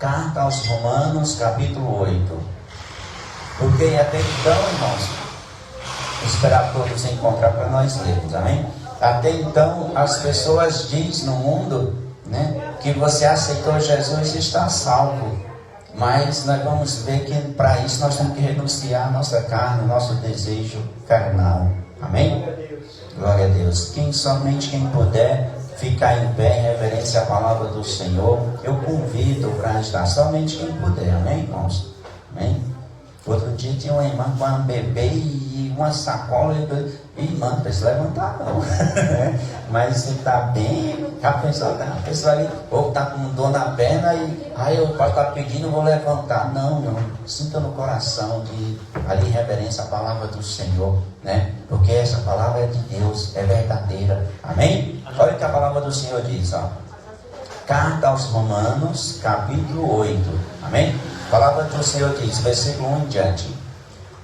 Carta aos Romanos, capítulo 8. Porque até então, irmãos, esperar todos encontrar para nós lermos, amém? Até então, as pessoas dizem no mundo, né, que você aceitou Jesus e está salvo. Mas nós vamos ver que para isso nós temos que renunciar a nossa carne, o nosso desejo carnal. Amém? Glória a Deus. Somente quem puder ficar em pé em reverência à palavra do Senhor, eu convido para estar. Somente quem puder, amém, irmãos? Amém? Outro dia tinha uma irmã com um bebê e uma sacola. Irmã, não precisa levantar não. Mas você está bem, a pessoa ali, ou está com dor na perna e eu posso estar pedindo, vou levantar. Não, sinta no coração de ali reverência à palavra do Senhor, né? Porque essa palavra é de Deus, é verdadeira. Amém? Olha o que a palavra do Senhor diz, ó. Carta aos Romanos, capítulo 8. Amém? A palavra do Senhor diz, versículo 1 em diante.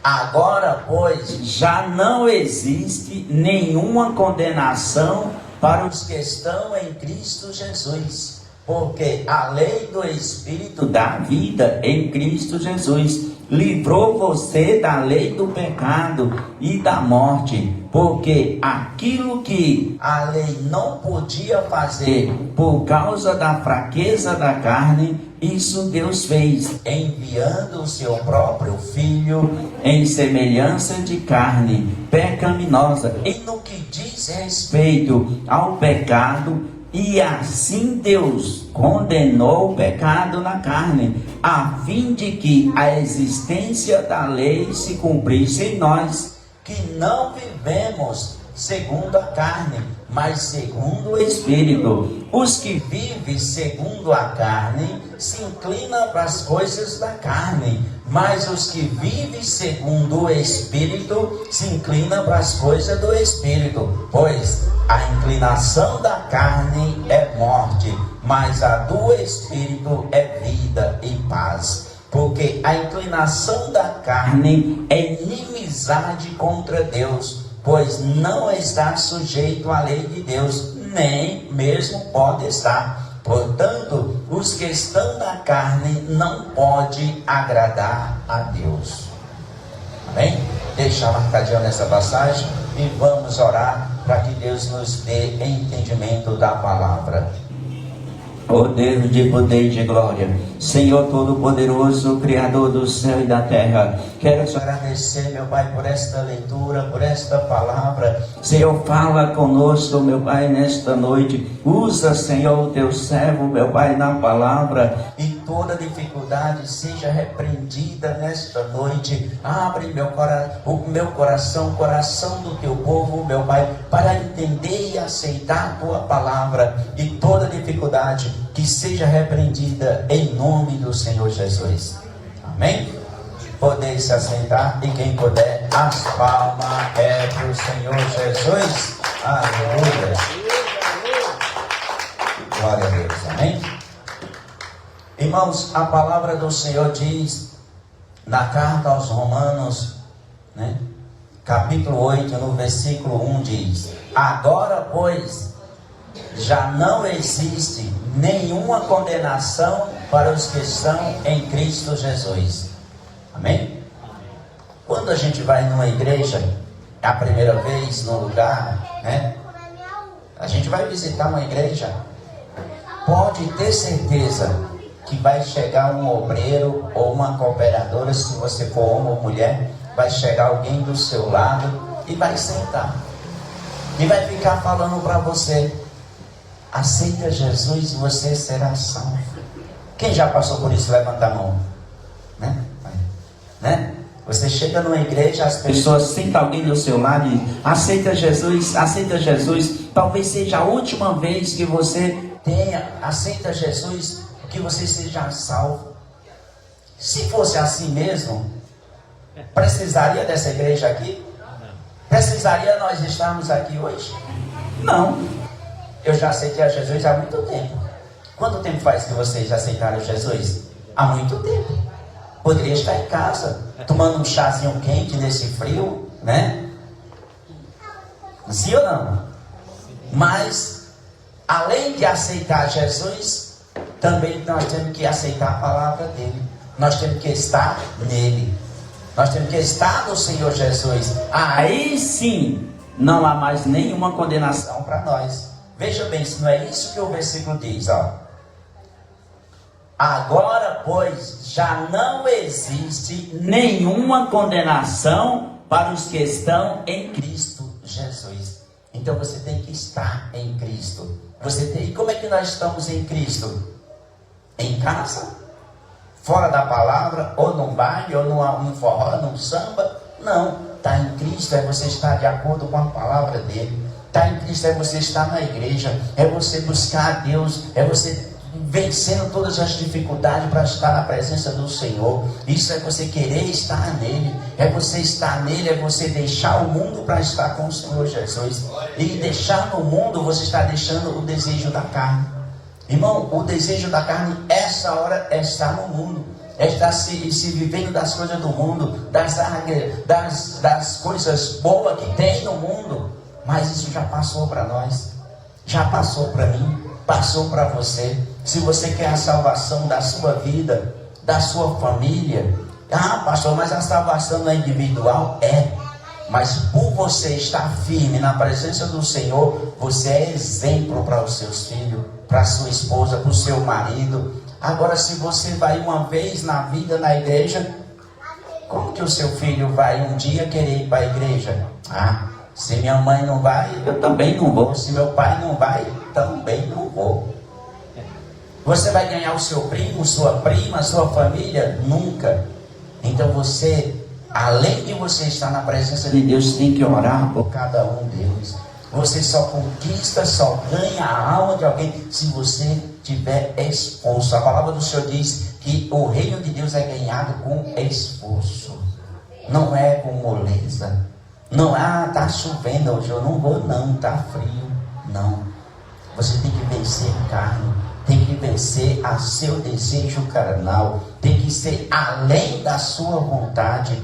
Agora, pois, já não existe nenhuma condenação para os que estão em Cristo Jesus, porque a lei do Espírito da vida em Cristo Jesus livrou você da lei do pecado e da morte, porque aquilo que a lei não podia fazer por causa da fraqueza da carne, isso Deus fez, enviando o seu próprio Filho em semelhança de carne pecaminosa, e no que diz respeito ao pecado, e assim Deus condenou o pecado na carne, a fim de que a existência da lei se cumprisse em nós, que não vivemos segundo a carne, mas segundo o Espírito. Os que vivem segundo a carne se inclinam para as coisas da carne, mas os que vivem segundo o Espírito se inclinam para as coisas do Espírito. Pois a inclinação da carne é morte, mas a do Espírito é vida e paz. Porque a inclinação da carne é inimizade contra Deus, pois não está sujeito à lei de Deus, nem mesmo pode estar. Portanto, os que estão na carne não podem agradar a Deus. Amém? Deixa marcadinho nessa passagem e vamos orar para que Deus nos dê entendimento da palavra. Ó Deus de poder e de glória, Senhor Todo-Poderoso, Criador do céu e da terra, quero te agradecer, meu Pai, por esta leitura, por esta palavra. Senhor, fala conosco, meu Pai, nesta noite. Usa, Senhor, o teu servo, meu Pai, na palavra, e toda dificuldade seja repreendida nesta noite. Abre o meu coração, o coração do teu povo, meu Pai, para entender e aceitar a tua palavra, e toda dificuldade que seja repreendida em nome do Senhor Jesus. Amém? Podeis se assentar, e quem puder, as palmas é para o Senhor Jesus. Aleluia. Glória a Deus. Amém? Irmãos, a palavra do Senhor diz na carta aos Romanos, né? Capítulo 8, no versículo 1 diz: agora, pois, já não existe nenhuma condenação para os que estão em Cristo Jesus. Amém? Quando a gente vai numa igreja, a primeira vez num lugar, né? A gente vai visitar uma igreja, pode ter certeza que vai chegar um obreiro ou uma cooperadora, se você for homem ou mulher, vai chegar alguém do seu lado e vai sentar. E vai ficar falando para você: aceita Jesus e você será salvo. Quem já passou por isso? Levanta a mão. Né? Você chega numa igreja, as pessoas sentam alguém do seu lado e aceita Jesus, aceita Jesus. Talvez seja a última vez que você aceita Jesus, que você seja salvo. Se fosse assim mesmo, precisaria dessa igreja aqui? Precisaria nós estarmos aqui hoje? Não. Eu já aceitei a Jesus há muito tempo. Quanto tempo faz que vocês aceitaram Jesus? Há muito tempo. Poderia estar em casa, tomando um chazinho quente nesse frio, né? Sim ou não? Mas, além de aceitar Jesus, também nós temos que aceitar a palavra dele. Nós temos que estar nele. Nós temos que estar no Senhor Jesus. Aí sim, não há mais nenhuma condenação para nós. Veja bem, se não é isso que o versículo diz, ó. Agora, pois, já não existe nenhuma condenação para os que estão em Cristo Jesus. Então você tem que estar em Cristo. E como é que nós estamos em Cristo? Em casa? Fora da palavra? Ou num baile? Ou num forró? Num samba? Não. Está em Cristo é você estar de acordo com a palavra dele. Está em Cristo é você estar na igreja. É você buscar a Deus. É você vencendo todas as dificuldades para estar na presença do Senhor. Isso é você querer estar nele. É você estar nele. É você deixar o mundo para estar com o Senhor Jesus. E deixar no mundo, você está deixando o desejo da carne. Irmão, o desejo da carne, essa hora, é estar no mundo. É estar se vivendo das coisas do mundo, das coisas boas que tem no mundo. Mas isso já passou para nós. Já passou para mim. Passou para você. Se você quer a salvação da sua vida, da sua família. Ah, pastor, mas a salvação não é individual? É. Mas por você estar firme na presença do Senhor, você é exemplo para os seus filhos, para a sua esposa, para o seu marido. Agora, se você vai uma vez na vida na igreja, como que o seu filho vai um dia querer ir para a igreja? Ah, se minha mãe não vai, eu também não vou. Se meu pai não vai, também não vou. Você vai ganhar o seu primo, sua prima, sua família? Nunca. Então você, além de você estar na presença de Deus, tem que orar por cada um deles. Você só conquista, só ganha a alma de alguém se você tiver esforço. A palavra do Senhor diz que o reino de Deus é ganhado com esforço. Não é com moleza. Não, tá chovendo hoje, eu não vou não, tá frio. Não. Você tem que vencer a carne. Tem que vencer a seu desejo carnal. Tem que ser além da sua vontade.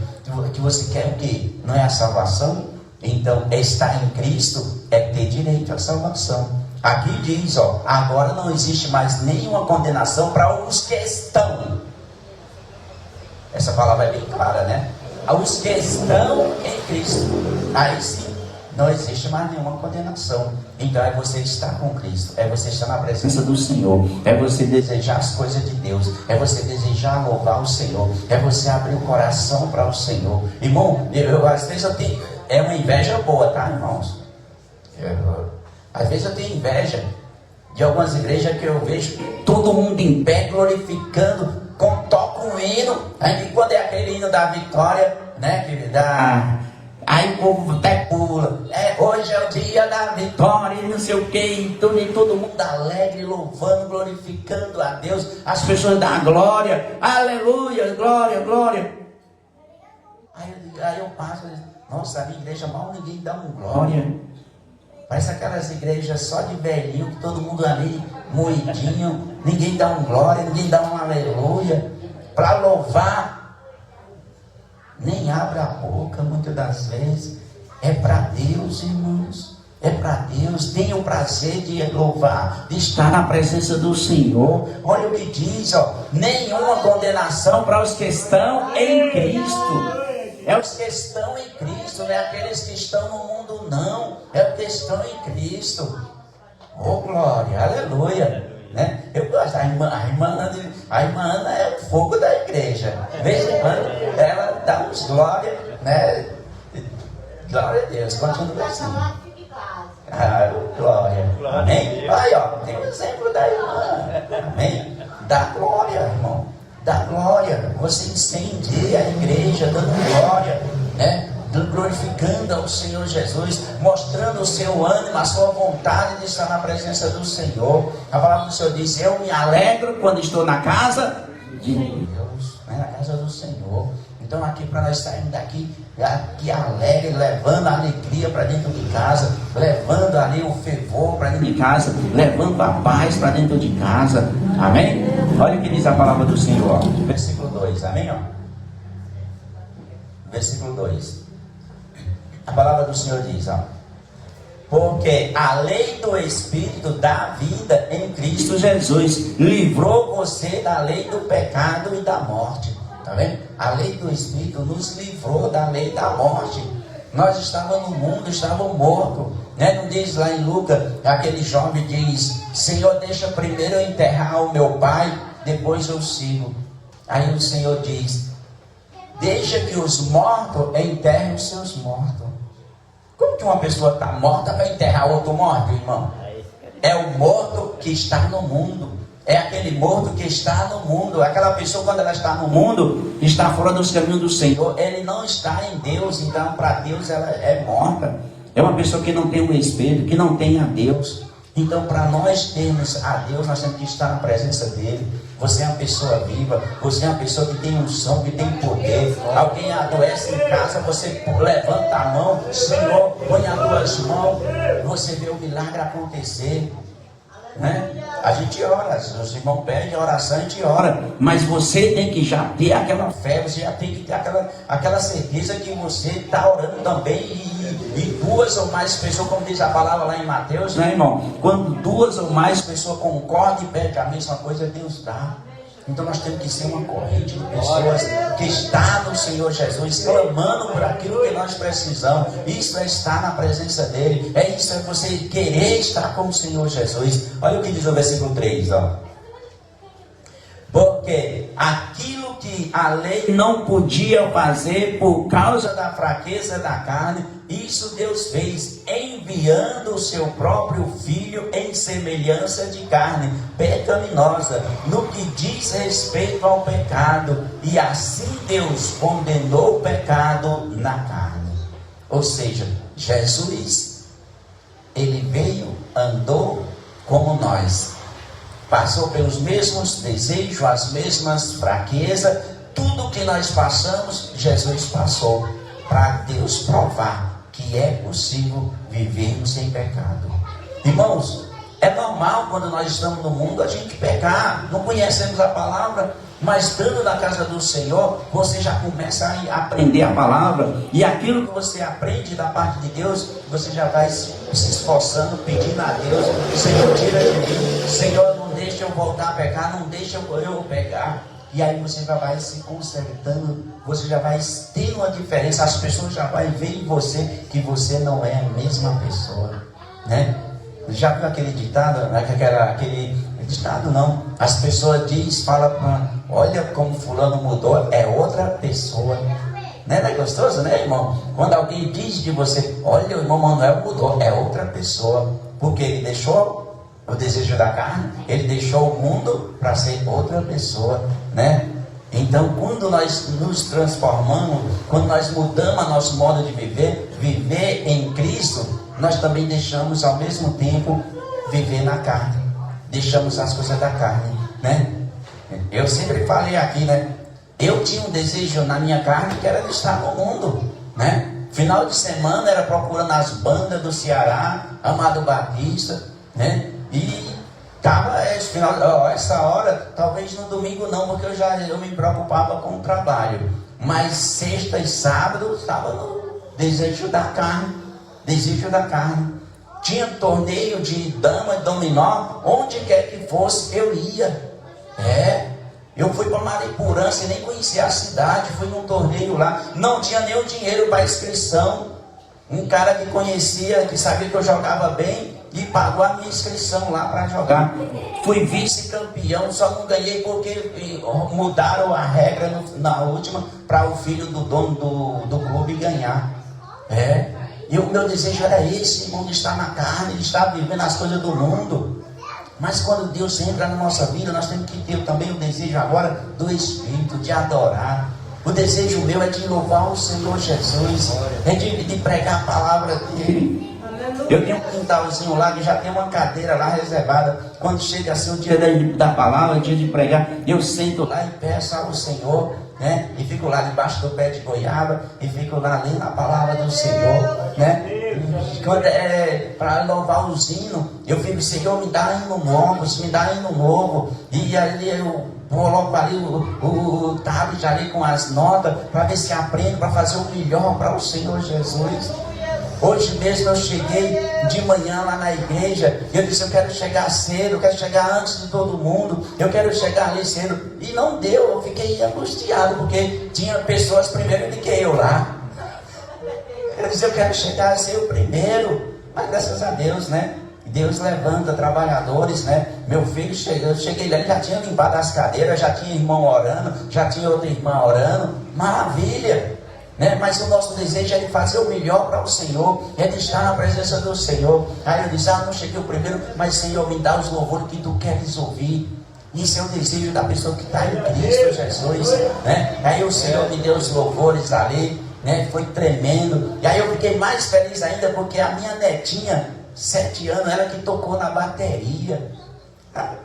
Que você quer o quê? Não é a salvação? Então, estar em Cristo é ter direito à salvação. Aqui diz, ó, agora não existe mais nenhuma condenação para os que estão. Essa palavra é bem clara, né? Os que estão em Cristo. Aí sim, não existe mais nenhuma condenação. Então é você estar com Cristo, é você estar na presença do Senhor, é você desejar as coisas de Deus, é você desejar louvar o Senhor, é você abrir o coração para o Senhor. Irmão, às vezes eu tenho, é uma inveja boa, tá, irmãos? Às vezes eu tenho inveja de algumas igrejas que eu vejo todo mundo em pé glorificando, toca um hino, aí quando é aquele hino da vitória, né, que dá. Aí o povo até pula. Hoje é o dia da vitória e não sei o que. E todo mundo alegre, louvando, glorificando a Deus. As pessoas dão glória. Aleluia, glória, glória. Aí eu passo e digo, nossa, a minha igreja mal ninguém dá um glória. Parece aquelas igrejas só de velhinho, que todo mundo ali moidinho. Ninguém dá um glória, ninguém dá um aleluia. Para louvar. Nem abre a boca muitas das vezes. É para Deus, irmãos. É para Deus. Tenha o prazer de louvar, de estar na presença do Senhor. Olha o que diz, ó. Nenhuma condenação para os que estão em Cristo. É os que estão em Cristo, não é aqueles que estão no mundo, não. É os que estão em Cristo. Oh, glória, aleluia. Né? Eu gosto, a irmã Ana é o fogo da igreja. De vez em quando ela dá uns glória, né? Glória a Deus, continua assim. Glória. Amém? Aí, ó, tem um exemplo da irmã. Amém? Dá glória, irmão. Dá glória. Você incendia a igreja dando glória, né? Glorificando ao Senhor Jesus, mostrando o seu ânimo, a sua vontade de estar na presença do Senhor. A palavra do Senhor diz, eu me alegro quando estou na casa de Deus, né? Na casa do Senhor. Então aqui para nós sairmos daqui alegre, levando a alegria para dentro de casa, levando ali o fervor para dentro de casa, levando a paz para dentro de casa. Amém? Olha o que diz a palavra do Senhor, ó. Versículo 2, amém? Ó. Versículo 2. A palavra do Senhor diz, ó, Porque a lei do Espírito da vida em Cristo Jesus livrou você da lei do pecado e da morte. Está vendo? A lei do Espírito nos livrou da lei da morte. Nós estávamos no mundo, estávamos mortos. Né? Não diz lá em Lucas, aquele jovem diz: Senhor, deixa primeiro eu enterrar o meu pai, depois eu sigo. Aí o Senhor diz: deixa que os mortos enterrem os seus mortos. Como que uma pessoa está morta vai enterrar outro morto, irmão? É o morto que está no mundo. É aquele morto que está no mundo. Aquela pessoa, quando ela está no mundo, está fora dos caminhos do Senhor. Ele não está em Deus. Então para Deus ela é morta. É uma pessoa que não tem o Espírito, que não tem a Deus. Então para nós termos a Deus, nós temos que estar na presença dele. Você é uma pessoa viva, você é uma pessoa que tem unção, que tem poder. Alguém adoece em casa, você levanta a mão: Senhor, põe as tuas mãos, você vê o milagre acontecer. Né? A gente ora, os irmãos pedem oração, a gente ora, mas você tem que já ter aquela fé, você já tem que ter aquela certeza que você está orando também, e duas ou mais pessoas, como diz a palavra lá em Mateus, né, irmão? Quando duas ou mais pessoas concordam e pedem a mesma coisa, Deus dá. Então nós temos que ser uma corrente de pessoas que está no Senhor Jesus, clamando por aquilo que nós precisamos. Isso é estar na presença dele. É isso, é você querer estar com o Senhor Jesus. Olha o que diz o versículo 3, ó. Porque aquilo que a lei não podia fazer por causa da fraqueza da carne, isso Deus fez, enviando o seu próprio Filho em semelhança de carne pecaminosa, no que diz respeito ao pecado, e assim Deus condenou o pecado na carne. Ou seja, Jesus, ele veio, andou como nós, passou pelos mesmos desejos, as mesmas fraquezas, tudo que nós passamos, Jesus passou, para Deus provar que é possível vivermos sem pecado. Irmãos, é normal quando nós estamos no mundo a gente pecar, não conhecemos a palavra, mas estando na casa do Senhor, você já começa a aprender a palavra, e aquilo que você aprende da parte de Deus, você já vai se esforçando, pedindo a Deus: Senhor, tira de mim, Senhor, não deixa eu voltar a pecar, não deixa eu pecar. E aí você já vai se consertando, você já vai tendo uma diferença, as pessoas já vão ver em você que você não é a mesma pessoa, né? Já viu aquele ditado, aquele ditado não, as pessoas falam, olha como fulano mudou, é outra pessoa, né? Não é gostoso, né, irmão? Quando alguém diz de você: olha, o irmão Manuel mudou, é outra pessoa, porque ele deixou o desejo da carne, ele deixou o mundo para ser outra pessoa, né? Então, quando nós nos transformamos, quando nós mudamos nosso modo de viver em Cristo, nós também deixamos ao mesmo tempo viver na carne, deixamos as coisas da carne, né? Eu sempre falei aqui, né? Eu tinha um desejo na minha carne que era de estar no mundo, né? Final de semana era procurando as bandas do Ceará, Amado Batista, né? E estava essa hora, talvez no domingo não, porque eu me preocupava com o trabalho. Mas sexta e sábado estava no desejo da carne. Tinha torneio de dama, dominó, onde quer que fosse, eu ia. Eu fui para Mariporã, nem conhecia a cidade, fui num torneio lá, não tinha nem o dinheiro para inscrição. Um cara que conhecia, que sabia que eu jogava bem, e pagou a minha inscrição lá para jogar. Fui vice-campeão, só não ganhei porque mudaram a regra na última para o filho do dono do clube ganhar. E o meu desejo era esse, irmão, de estar na carne, de estar vivendo as coisas do mundo. Mas quando Deus entra na nossa vida, nós temos que ter também o desejo agora do Espírito, de adorar. O desejo meu é de louvar o Senhor Jesus, é de pregar a palavra dele. Eu tenho um quintalzinho lá que já tem uma cadeira lá reservada. Quando chega assim o dia da palavra, o dia de pregar, eu sento lá e peço ao Senhor, né? E fico lá debaixo do pé de goiaba e fico lá lendo a palavra do Senhor, né? Quando é para louvar os hinos, eu fico: Senhor, me dá hino novo, e ali eu coloco ali o tablet ali com as notas, para ver se aprendo, para fazer o melhor para o Senhor Jesus. Hoje mesmo eu cheguei de manhã lá na igreja, eu disse, eu quero chegar cedo, eu quero chegar antes de todo mundo, eu quero chegar ali cedo. E não deu, eu fiquei angustiado, porque tinha pessoas primeiro do que eu lá. Eu disse, eu quero chegar a ser o primeiro, mas graças a Deus, né? Deus levanta trabalhadores, né? Meu filho chegou, eu cheguei lá, ele já tinha limpado as cadeiras, já tinha irmão orando, já tinha outra irmã orando, maravilha, né? Mas o nosso desejo é de fazer o melhor para o Senhor, é de estar na presença do Senhor. Aí eu disse, não cheguei o primeiro, mas Senhor, me dá os louvores que Tu queres ouvir. Isso é o desejo da pessoa que está em Cristo Jesus, né? Aí o Senhor me deu os louvores ali, né? Foi tremendo. E aí eu fiquei mais feliz ainda, porque a minha netinha, 7 anos, ela que tocou na bateria.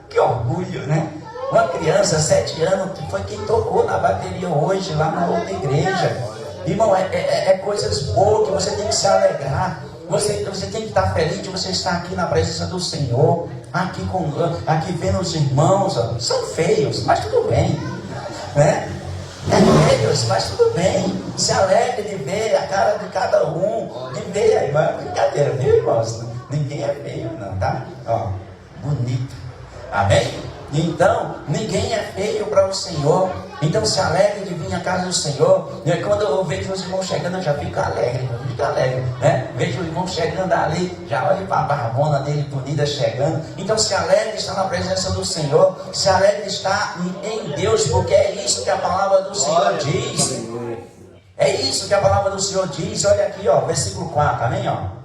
Que orgulho, né? Uma criança, 7 anos, que foi quem tocou na bateria hoje, lá na outra igreja. Irmão, é coisas boas que você tem que se alegrar. Você tem que estar feliz de você estar aqui na presença do Senhor. Aqui vendo os irmãos, ó, são feios, mas tudo bem, né? Feios, mas tudo bem. Se alegre de ver a cara de cada um, de ver a irmã. Brincadeira, viu, irmãos? Ninguém é feio, não, tá? Ó, bonito. Amém? Então, ninguém é feio para o Senhor. Então, se alegre de vir à casa do Senhor. E quando eu vejo os irmãos chegando, eu já fico alegre, né? Vejo o irmão chegando ali, já olho para a barbona dele bonita chegando. Então, se alegre de estar na presença do Senhor. Se alegre de estar em Deus, porque é isso que a palavra do Senhor diz. É isso que a palavra do Senhor diz. Olha aqui, ó, versículo 4, amém, ó.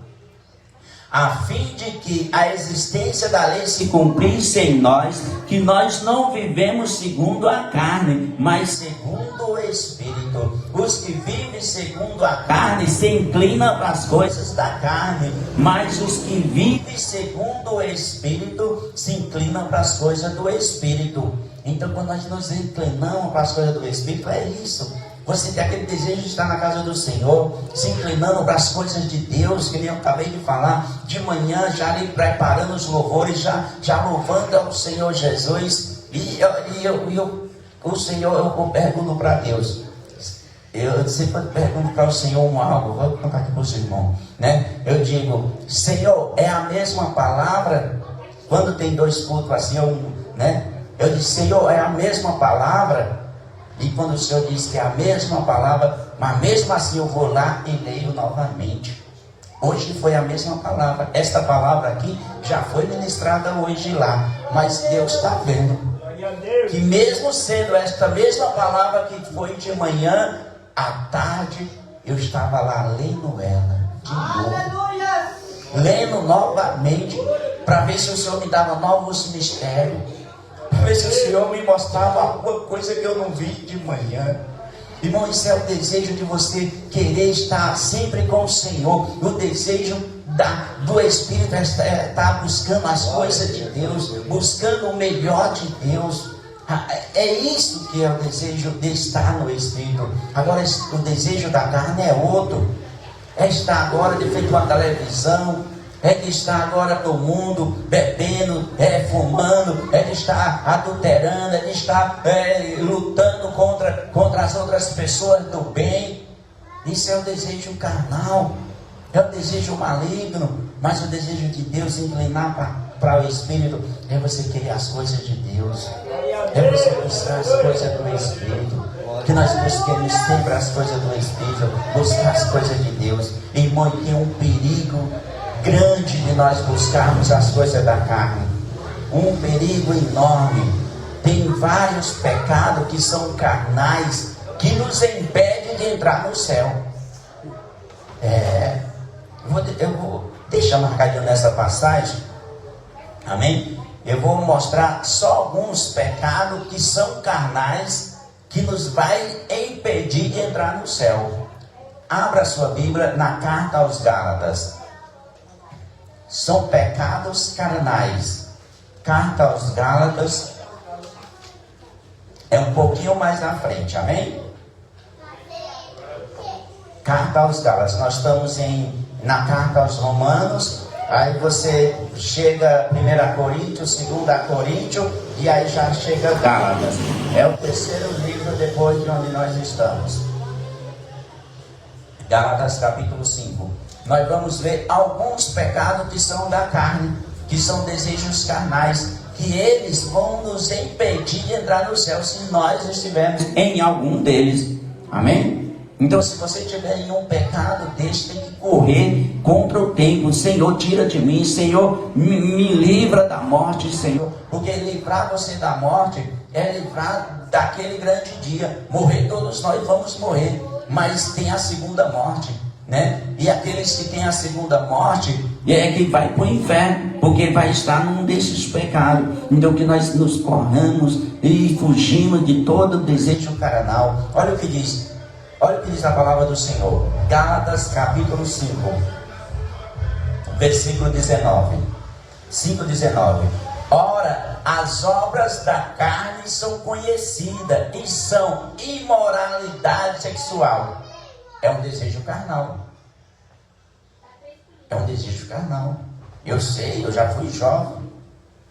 A fim de que a existência da lei se cumprisse em nós, que nós não vivemos segundo a carne, mas segundo o Espírito. Os que vivem segundo a carne se inclinam para as coisas da carne, mas os que vivem segundo o Espírito se inclinam para as coisas do Espírito. Então, quando nós nos inclinamos para as coisas do Espírito, é isso. Você tem aquele desejo de estar na casa do Senhor, se inclinando para as coisas de Deus, que eu acabei de falar, de manhã, já ali preparando os louvores, já louvando ao Senhor Jesus. O Senhor, eu pergunto para Deus, eu sempre pergunto para o Senhor algo, vou contar aqui para os irmãos, né? Eu digo, Senhor, é a mesma palavra? Quando tem 2 cultos assim, né? Eu digo, Senhor, é a mesma palavra? E quando o Senhor diz que é a mesma palavra, mas mesmo assim eu vou lá e leio novamente. Hoje foi a mesma palavra. Esta palavra aqui já foi ministrada hoje lá. Mas Deus está vendo que mesmo sendo esta mesma palavra que foi de manhã, à tarde eu estava lá lendo ela de novo. Lendo novamente, para ver se o Senhor me dava novos mistérios. Para ver se o Senhor me mostrava alguma coisa que eu não vi de manhã. Irmão, isso é o desejo de você querer estar sempre com o Senhor. O desejo do Espírito é estar buscando as coisas de Deus, buscando o melhor de Deus. É isso que é o desejo de estar no Espírito. Agora, o desejo da carne é outro. É estar agora de frente a uma televisão, é de estar agora no mundo bebendo, fumando, é de estar adulterando, é de estar lutando contra as outras pessoas do bem. Isso é o desejo carnal, é o desejo maligno. Mas o desejo de Deus, inclinar para o Espírito, é você querer as coisas de Deus, é você buscar as coisas do Espírito. Que nós busquemos sempre as coisas do Espírito, buscar as coisas de Deus. Irmão, tem um perigo grande de nós buscarmos as coisas da carne. Um perigo enorme. Tem vários pecados que são carnais, que nos impedem de entrar no céu. Deixa marcadinho nessa passagem. Amém? Eu vou mostrar só alguns pecados que são carnais, que nos vai impedir de entrar no céu. Abra sua Bíblia na carta aos Gálatas. São pecados carnais. Carta aos Gálatas é um pouquinho mais na frente, amém? Carta aos Gálatas. Nós estamos na carta aos Romanos. Aí você chega 1 Coríntios, 2 Coríntios, e aí já chega Gálatas. É o terceiro livro depois de onde nós estamos. Gálatas capítulo 5. nós vamos ver alguns pecados que são da carne, que são desejos carnais, que eles vão nos impedir de entrar no céu se nós estivermos em algum deles. Amém? Então, se você tiver em um pecado desse, tem que correr contra o tempo. Senhor, tira de mim. Senhor, me livra da morte, Senhor. Porque livrar você da morte é livrar daquele grande dia. Morrer, todos nós vamos morrer, mas tem a segunda morte, né? E aqueles que têm a segunda morte é que vai para o inferno, porque vai estar num desses pecados. Então que nós nos corramos e fugimos de todo o desejo carnal. Olha o que diz a palavra do Senhor, Gálatas capítulo 5, versículo 19. 5:19. Ora, as obras da carne são conhecidas e são imoralidade sexual. É um desejo carnal. É um desejo carnal. Eu sei, eu já fui jovem,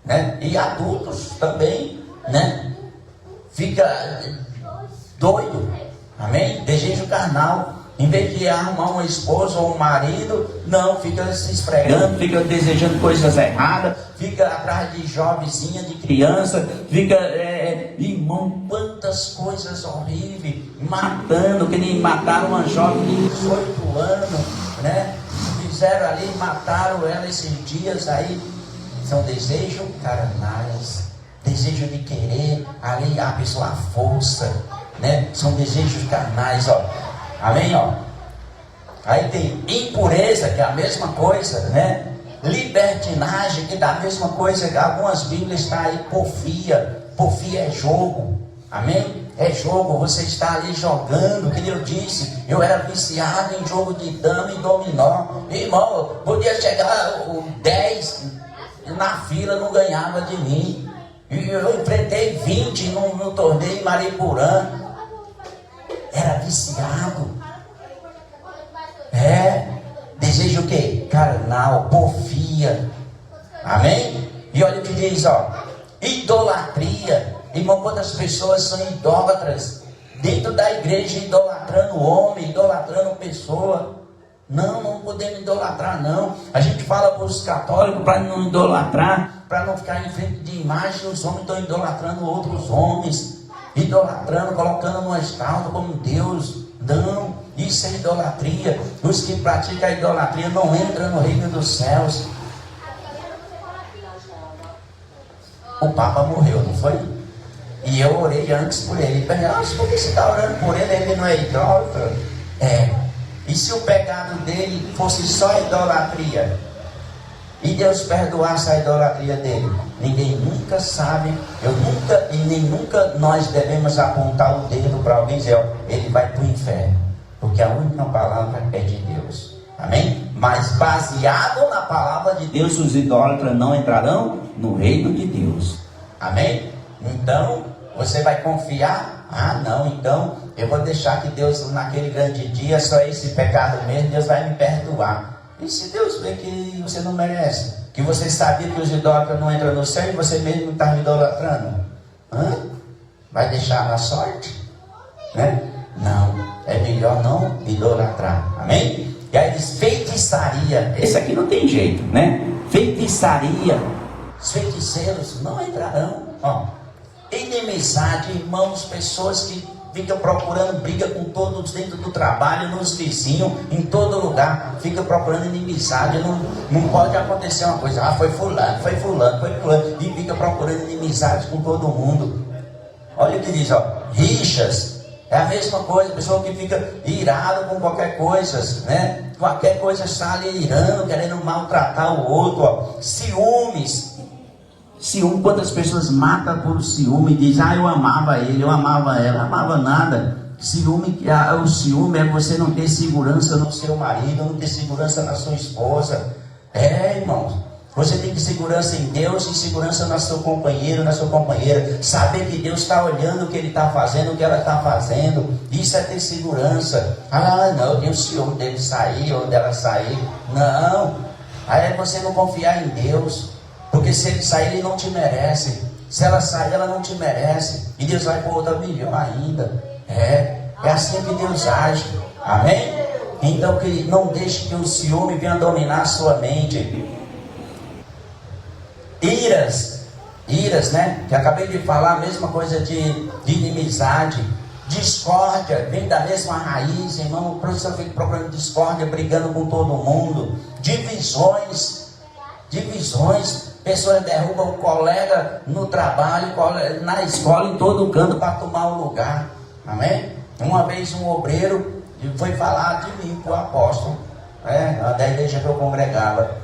né? E adultos também, né? Fica doido, amém? Desejo carnal. Em vez de arrumar uma esposa ou um marido, não, fica se esfregando, fica desejando coisas erradas, fica atrás de jovenzinha, de criança, fica, irmão, quantas coisas horríveis, matando, que nem mataram uma jovem de 18 anos, né? Fizeram ali, mataram ela esses dias aí. São desejos carnais, desejo de querer ali a pessoa à força, né? São desejos carnais, ó. Amém, ó. Aí tem impureza, que é a mesma coisa, né? Libertinagem, que dá a mesma coisa. Algumas bíblias está aí, porfia. Porfia é jogo, amém? É jogo, você está ali jogando. Que eu disse, eu era viciado em jogo de dama e dominó. Irmão, podia chegar o 10 na fila, não ganhava de mim. E eu enfrentei 20 no torneio em Maripurã. Era viciado. Desejo o quê? Carnal, porfia. Amém? E olha o que diz, ó. Idolatria. Irmão, quantas pessoas são idólatras dentro da igreja, idolatrando homem, idolatrando pessoa. Não podemos idolatrar, não. A gente fala para os católicos para não idolatrar, para não ficar em frente de imagem. Os homens estão idolatrando outros homens, idolatrando, colocando no estádio como Deus. Não, isso é idolatria. Os que praticam a idolatria não entram no reino dos céus. O Papa morreu, não foi? E eu orei antes por ele. Ele perguntou, por que você está orando por ele? Ele não é idólatra? E se o pecado dele fosse só idolatria? E Deus perdoasse a idolatria dele? Ninguém nunca sabe. Nem nunca nós devemos apontar o dedo para alguém e dizer, ó, ele vai para o inferno. Porque a única palavra é de Deus. Amém? Mas baseado na palavra de Deus, os idólatras não entrarão no reino de Deus. Amém? Então, você vai confiar? Não, então eu vou deixar que Deus, naquele grande dia, só esse pecado mesmo, Deus vai me perdoar. E se Deus vê que você não merece, que você sabia que os idólatras não entram no céu e você mesmo está me idolatrando, vai deixar na sorte? Né? Não, é melhor não idolatrar. Amém? E aí diz feitiçaria. Esse aqui não tem jeito, né? Feitiçaria. Os feiticeiros não entrarão. Inimizade, irmãos, pessoas que ficam procurando briga com todos dentro do trabalho, nos vizinhos, em todo lugar, fica procurando inimizade. Não pode acontecer uma coisa, foi fulano, e fica procurando inimizade com todo mundo. Olha o que diz, ó, rixas. É a mesma coisa, pessoa que fica irado com qualquer coisa, né? Qualquer coisa está ali irando, querendo maltratar o outro, ó. Ciúmes. Ciúme, quantas pessoas matam por ciúme e dizem, eu amava ele, eu amava ela, não amava nada. O ciúme é você não ter segurança no seu marido, não ter segurança na sua esposa. Irmãos, você tem que ter segurança em Deus e segurança no seu companheiro, na sua companheira. Saber que Deus está olhando o que ele está fazendo, o que ela está fazendo. Isso é ter segurança. Não, eu tenho ciúme dele sair ou dela sair. Não, aí é você não confiar em Deus. Porque se ele sair, ele não te merece. Se ela sair, ela não te merece. E Deus vai pôr outra melhor ainda. É assim que Deus age. Amém? Então que não deixe que o ciúme venha dominar a sua mente. Iras, né? Que acabei de falar, a mesma coisa de inimizade. Discórdia, vem da mesma raiz, irmão. O professor fica procurando discórdia, brigando com todo mundo. Divisões. Pessoas derrubam o colega no trabalho, na escola, em todo canto, para tomar o lugar. Amém? Uma vez um obreiro foi falar de mim para o apóstolo, da igreja que eu congregava.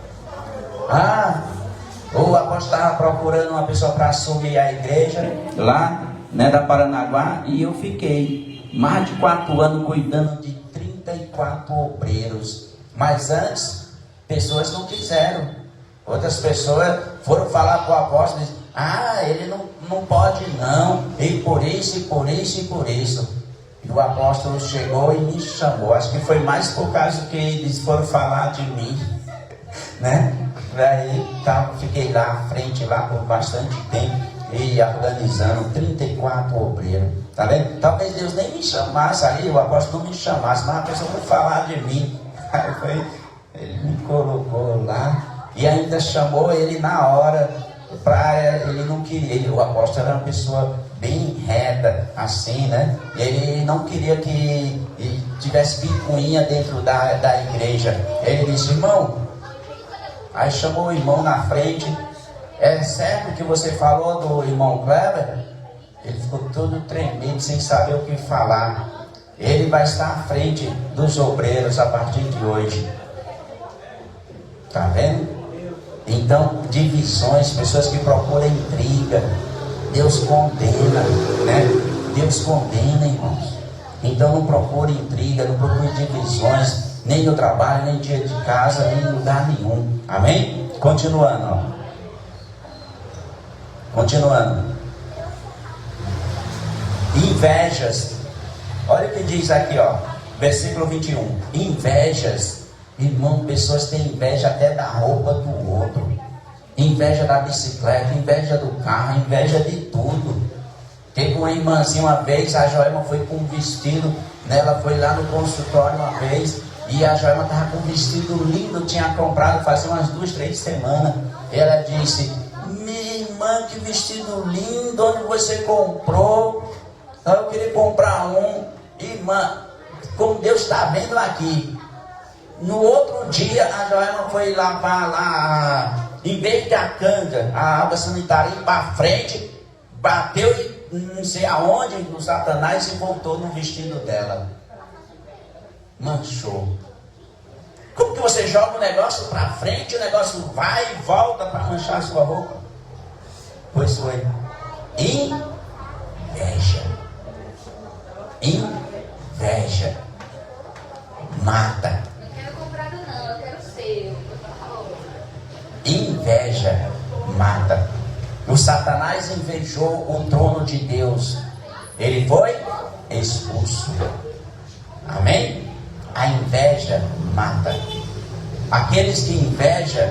O apóstolo estava procurando uma pessoa para assumir a igreja lá, né, da Paranaguá, e eu fiquei mais de 4 anos cuidando de 34 obreiros. Mas antes, pessoas não quiseram. Outras pessoas foram falar para o apóstolo, ele não pode não, e por isso, e por isso, e por isso. E o apóstolo chegou e me chamou. Acho que foi mais por causa que eles foram falar de mim, né? Daí fiquei lá à frente lá por bastante tempo e organizando 34 obreiros, tá vendo? Talvez Deus nem me chamasse ali, o apóstolo não me chamasse, mas a pessoa foi falar de mim. Aí ele me colocou lá e ainda chamou ele na hora, ele não queria, o apóstolo era uma pessoa bem reta, assim, né? Ele não queria que tivesse picuinha dentro da igreja. Ele disse, irmão, aí chamou o irmão na frente. É certo que você falou do irmão Kleber? Ele ficou todo tremendo, sem saber o que falar. Ele vai estar à frente dos obreiros a partir de hoje. Tá vendo? Então, divisões, pessoas que procuram intriga, Deus condena, né? Deus condena, irmãos. Então não procure intriga, não procure divisões, nem no trabalho, nem dia de casa, nem em lugar nenhum. Amém? Continuando. Invejas. Olha o que diz aqui, versículo 21. Invejas. Irmão, pessoas têm inveja até da roupa do outro. Inveja da bicicleta, inveja do carro, inveja de tudo. Teve uma irmãzinha uma vez, a Joelma foi com um vestido, né? Ela foi lá no consultório uma vez, e a Joelma estava com um vestido lindo, tinha comprado fazia umas 2, 3 semanas. Ela disse, minha irmã, que vestido lindo, onde você comprou? Eu queria comprar um. Irmã, como Deus está vendo aqui. No outro dia, a Joelma foi lavar lá, em vez de a canga, a água sanitária ir para frente, bateu e não sei aonde, no Satanás, e voltou no vestido dela. Manchou. Como que você joga o negócio para frente, o negócio vai e volta para manchar a sua roupa? Pois foi. Inveja. Mata. Inveja mata. O Satanás invejou o trono de Deus. Ele foi expulso. Amém? A inveja mata. Aqueles que invejam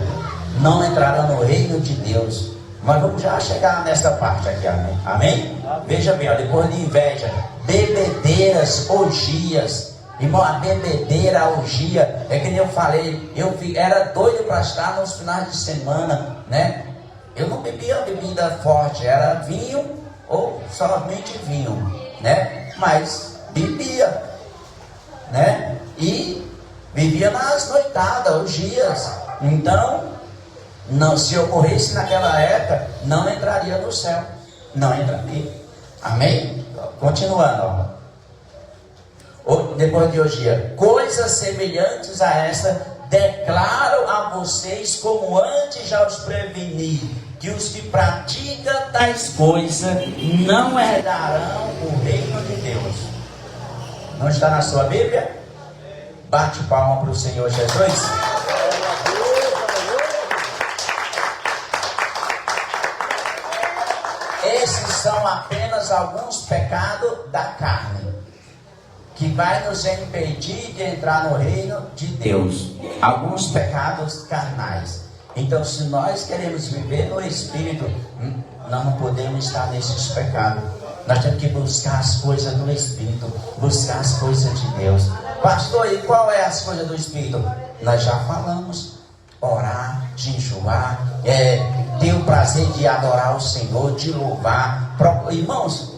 não entrarão no reino de Deus. Mas vamos já chegar nessa parte aqui, amém? Amém? Veja bem, depois de inveja, bebedeiras, orgias. Irmão, a bebedeira, a orgia, é que nem eu falei, era doido para estar nos finais de semana, né? Eu não bebia bebida forte, era vinho ou somente vinho, né? Mas bebia, né? E vivia nas noitadas, orgias. Então, se ocorresse naquela época, não entraria no céu, não entraria. Amém? Continuando, depois de orgia, coisas semelhantes a essa declaro a vocês, como antes já os preveni, que os que praticam tais coisas não herdarão o reino de Deus. Não está na sua Bíblia? Bate palma para o Senhor Jesus. Esses são apenas alguns pecados da carne, que vai nos impedir de entrar no reino de Deus. Alguns pecados carnais. Então, se nós queremos viver no Espírito, nós não podemos estar nesses pecados. Nós temos que buscar as coisas do Espírito, buscar as coisas de Deus. Pastor, e qual é as coisas do Espírito? Nós já falamos. Orar, jejuar, ter o prazer de adorar o Senhor, de louvar. Irmãos,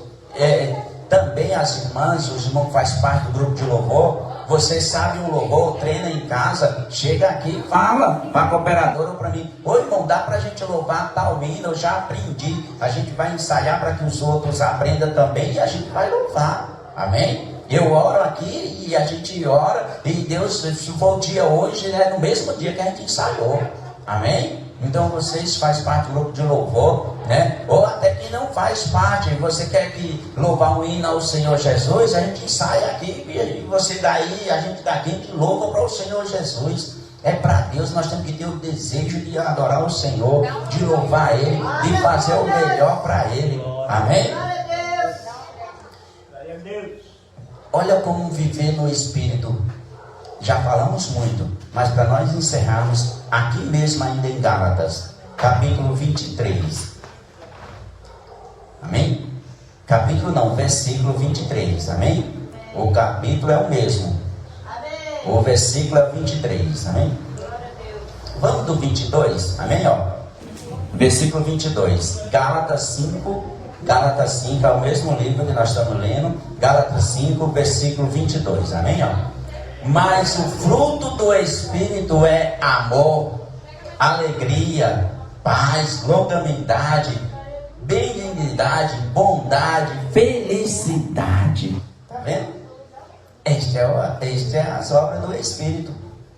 também as irmãs, os irmãos que fazem parte do grupo de louvor, vocês sabem o louvor, treina em casa, chega aqui, fala para a cooperadora ou para mim: ô irmão, dá para a gente louvar tal hino, eu já aprendi. A gente vai ensaiar para que os outros aprendam também e a gente vai louvar, amém? Eu oro aqui e a gente ora, e Deus, se for o dia hoje, é no mesmo dia que a gente ensaiou, amém? Então vocês fazem parte do grupo de louvor, né? Ou até que não faz parte, você quer que louvar um hino ao Senhor Jesus, a gente ensaia aqui, e você daí, a gente daqui, a gente louva para o Senhor Jesus. É para Deus, nós temos que ter o desejo de adorar o Senhor, de louvar Ele, de fazer o melhor para Ele, amém? Olha como viver no Espírito. Já falamos muito, mas para nós encerrarmos, aqui mesmo ainda em Gálatas, capítulo 23. Amém? Versículo 23, amém? O capítulo é o mesmo. O versículo é 23, amém? Vamos do 22, amém? Ó. Versículo 22, Gálatas 5 é o mesmo livro que nós estamos lendo. Gálatas 5, versículo 22, amém? Ó. Mas o fruto do Espírito é amor, alegria, paz, longanimidade, benignidade, bondade, felicidade. Está vendo? Esta é as obras do Espírito.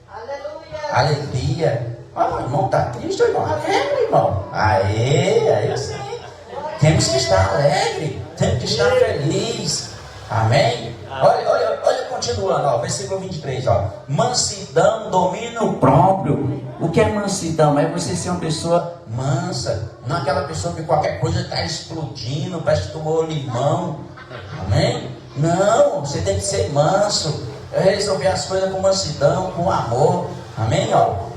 Aleluia. Alegria. O irmão está triste, irmão. Alegre, irmão. Aí sim. Temos que estar alegre, temos que estar feliz. Amém? Olha, continuando, ó, versículo 23, ó. Mansidão, domínio próprio. O que é mansidão? É você ser uma pessoa mansa, não aquela pessoa que qualquer coisa está explodindo, parece que tomou limão. Amém? Não, você tem que ser manso, resolver as coisas com mansidão, com amor. Amém? Ó.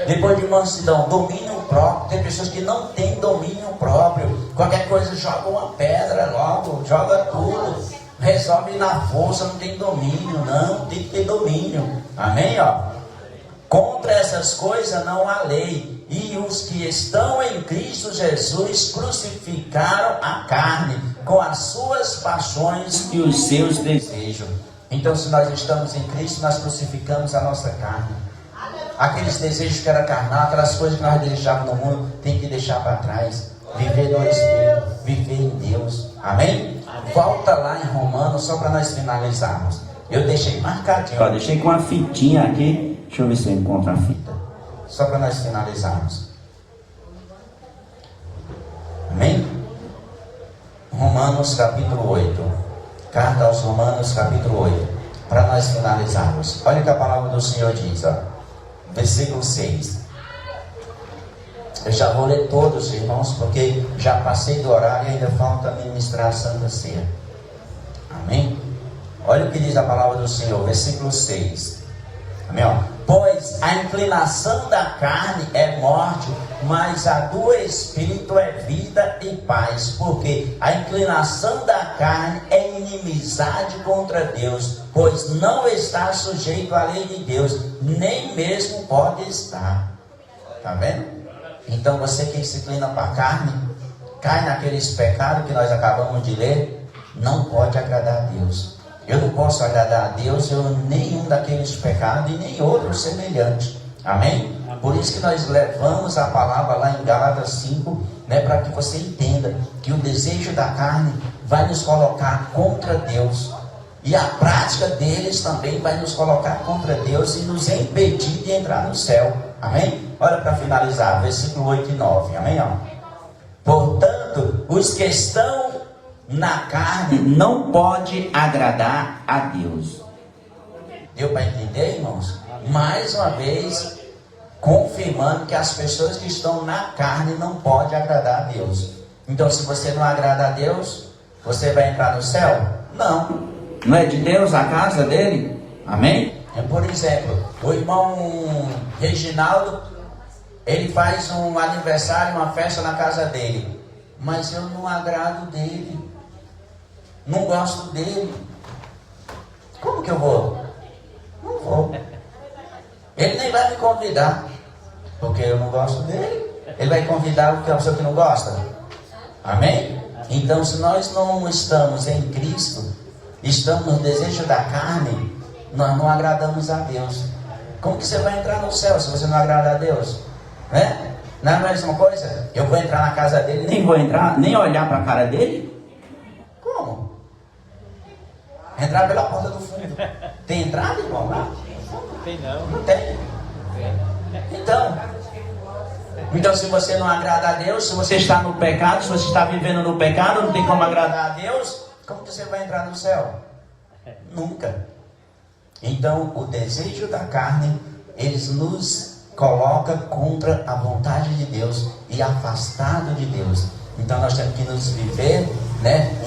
Depois de mansidão, domínio próprio. Tem pessoas que não têm domínio próprio. Qualquer coisa joga uma pedra logo, joga tudo. Resolve na força, não tem domínio, não, tem que ter domínio. Amém? Ó. Contra essas coisas não há lei. E os que estão em Cristo Jesus crucificaram a carne com as suas paixões e os seus desejos. Então, se nós estamos em Cristo, nós crucificamos a nossa carne. Aqueles desejos que eram carnal, aquelas coisas que nós desejávamos no mundo, tem que deixar para trás. Viver no Espírito, viver em Deus. Amém? Volta lá em Romanos, só para nós finalizarmos. Eu deixei marcadinho. Ó, deixei com uma fitinha aqui. Deixa eu ver se eu encontro a fita. Só para nós finalizarmos. Amém? Romanos capítulo 8. Carta aos Romanos capítulo 8. Para nós finalizarmos. Olha o que a palavra do Senhor diz, ó. Versículo 6. Eu já vou ler todos, irmãos, porque já passei do horário e ainda falta ministrar a Santa Ceia. Amém? Olha o que diz a palavra do Senhor, versículo 6. Amém? Ó. Pois a inclinação da carne é morte, mas a do Espírito é vida e paz. Porque a inclinação da carne é inimizade contra Deus, pois não está sujeito à lei de Deus, nem mesmo pode estar. Está vendo? Então você que se inclina para a carne, cai naqueles pecados que nós acabamos de ler, não pode agradar a Deus. Eu não posso agradar a Deus nenhum daqueles pecados e nem outros semelhantes. Amém? Por isso que nós levamos a palavra lá em Gálatas 5, né, para que você entenda que o desejo da carne vai nos colocar contra Deus. E a prática deles também vai nos colocar contra Deus e nos impedir de entrar no céu. Amém? Olha para finalizar, versículo 8 e 9. Amém? Ó. Portanto, os que estão na carne não pode agradar a Deus. Deu para entender, irmãos? Mais uma vez, confirmando que as pessoas que estão na carne não podem agradar a Deus. Então, se você não agrada a Deus, você vai entrar no céu? Não. Não é de Deus a casa dele? Amém? Por exemplo, o irmão Reginaldo, ele faz um aniversário, uma festa na casa dele. Mas eu não agrado dele. Não gosto dele. Como que eu vou? Não vou. Ele nem vai me convidar, porque eu não gosto dele. Ele vai convidar a pessoa que não gosta. Amém? Então, se nós não estamos em Cristo, estamos no desejo da carne, nós não agradamos a Deus. Como que você vai entrar no céu se você não agrada a Deus? Né? Não é a mesma coisa? Eu vou entrar na casa dele, nem vou entrar, nem olhar para a cara dele? Como? Entrar pela porta do fundo. Tem entrada, irmão? Lá? Tem não. Não tem. Então, se você não agrada a Deus, se você está no pecado, se você está vivendo no pecado, não tem como agradar a Deus, como que você vai entrar no céu? Nunca. Então, o desejo da carne, eles nos coloca contra a vontade de Deus e afastado de Deus. Então, nós temos que nos viver,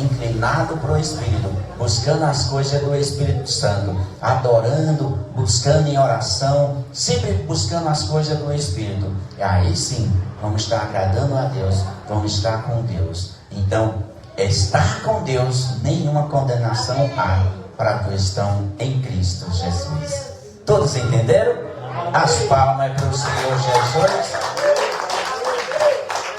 inclinado para o Espírito, buscando as coisas do Espírito Santo, adorando, buscando em oração, sempre buscando as coisas do Espírito. E aí sim, vamos estar agradando a Deus, vamos estar com Deus. Então, estar com Deus, nenhuma condenação há para que estão em Cristo Jesus. Todos entenderam? As palmas para o Senhor Jesus.